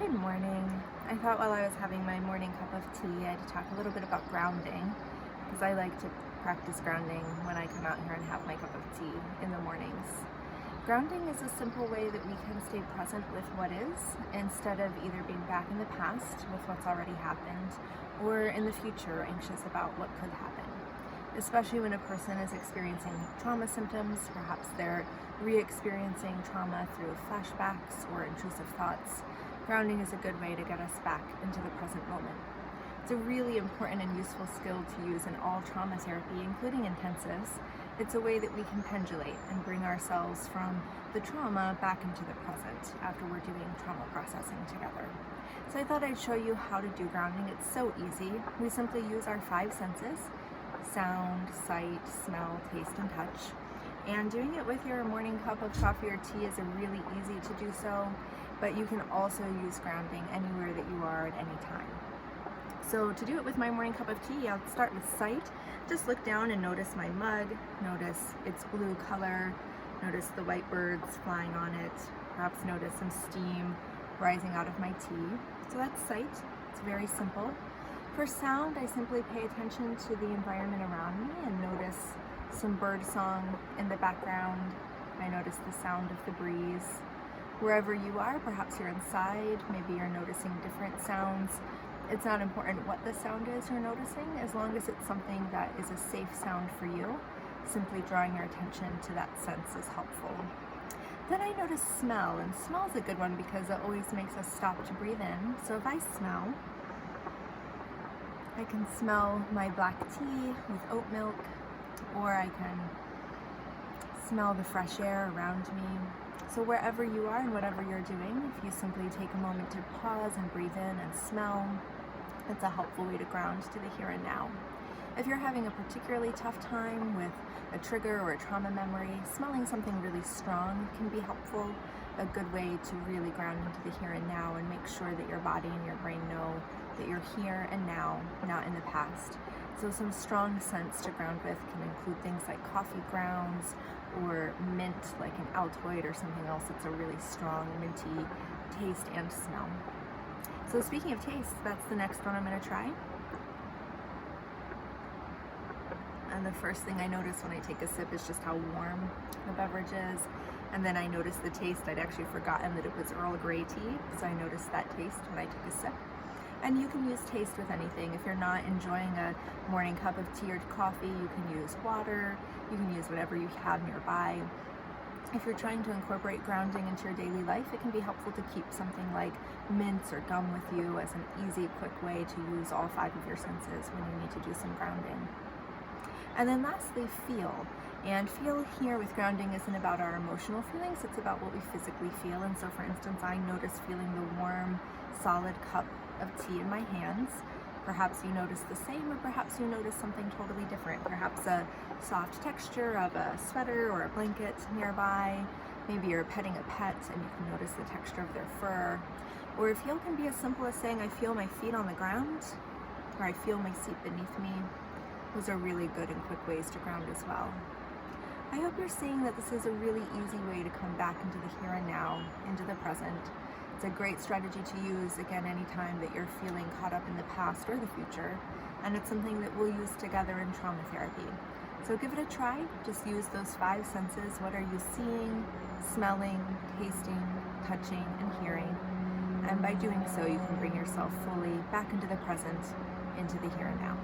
Good morning. I thought while I was having my morning cup of tea, I'd talk a little bit about grounding, because I like to practice grounding when I come out here and have my cup of tea in the mornings. Grounding is a simple way that we can stay present with what is, instead of either being back in the past with what's already happened, or in the future anxious about what could happen. Especially when a person is experiencing trauma symptoms, perhaps they're re-experiencing trauma through flashbacks or intrusive thoughts. Grounding is a good way to get us back into the present moment. It's a really important and useful skill to use in all trauma therapy, including intensives. It's a way that we can pendulate and bring ourselves from the trauma back into the present after we're doing trauma processing together. So I thought I'd show you how to do grounding. It's so easy. We simply use our five senses: sound, sight, smell, taste, and touch. And doing it with your morning cup of coffee or tea is really easy to do so, but you can also use grounding anywhere that you are at any time. So to do it with my morning cup of tea, I'll start with sight. Just look down and notice my mug, notice its blue color, notice the white birds flying on it, perhaps notice some steam rising out of my tea. So that's sight. It's very simple. For sound, I simply pay attention to the environment around me and notice some bird song in the background. I notice the sound of the breeze. Wherever you are, perhaps you're inside, maybe you're noticing different sounds. It's not important what the sound is you're noticing, as long as it's something that is a safe sound for you. Simply drawing your attention to that sense is helpful. Then I notice smell, and smell is a good one because it always makes us stop to breathe in. So if I smell, I can smell my black tea with oat milk, or I can smell the fresh air around me. So wherever you are and whatever you're doing, if you simply take a moment to pause and breathe in and smell, it's a helpful way to ground to the here and now. If you're having a particularly tough time with a trigger or a trauma memory, smelling something really strong can be helpful, a good way to really ground into the here and now and make sure that your body and your brain know that you're here and now, not in the past. So some strong scents to ground with can include things like coffee grounds or mint, like an Altoid or something else that's a really strong minty taste and smell. So speaking of taste, that's the next one I'm going to try. And the first thing I notice when I take a sip is just how warm the beverage is. And then I notice the taste. I'd actually forgotten that it was Earl Grey tea, so I noticed that taste when I took a sip. And you can use taste with anything. If you're not enjoying a morning cup of tea or coffee, you can use water. You can use whatever you have nearby. If you're trying to incorporate grounding into your daily life, it can be helpful to keep something like mints or gum with you as an easy, quick way to use all five of your senses when you need to do some grounding. And then lastly, feel. And feel here with grounding isn't about our emotional feelings, it's about what we physically feel. And so for instance, I notice feeling the warm, solid cup of tea in my hands. Perhaps you notice the same, or perhaps you notice something totally different. Perhaps a soft texture of a sweater or a blanket nearby. Maybe you're petting a pet and you can notice the texture of their fur. Or feel can be as simple as saying, I feel my feet on the ground, or I feel my seat beneath me. Those are really good and quick ways to ground as well. I hope you're seeing that this is a really easy way to come back into the here and now, into the present. It's a great strategy to use, again, anytime that you're feeling caught up in the past or the future, and it's something that we'll use together in trauma therapy. So give it a try. Just use those five senses. What are you seeing, smelling, tasting, touching, and hearing? And by doing so, you can bring yourself fully back into the present, into the here and now.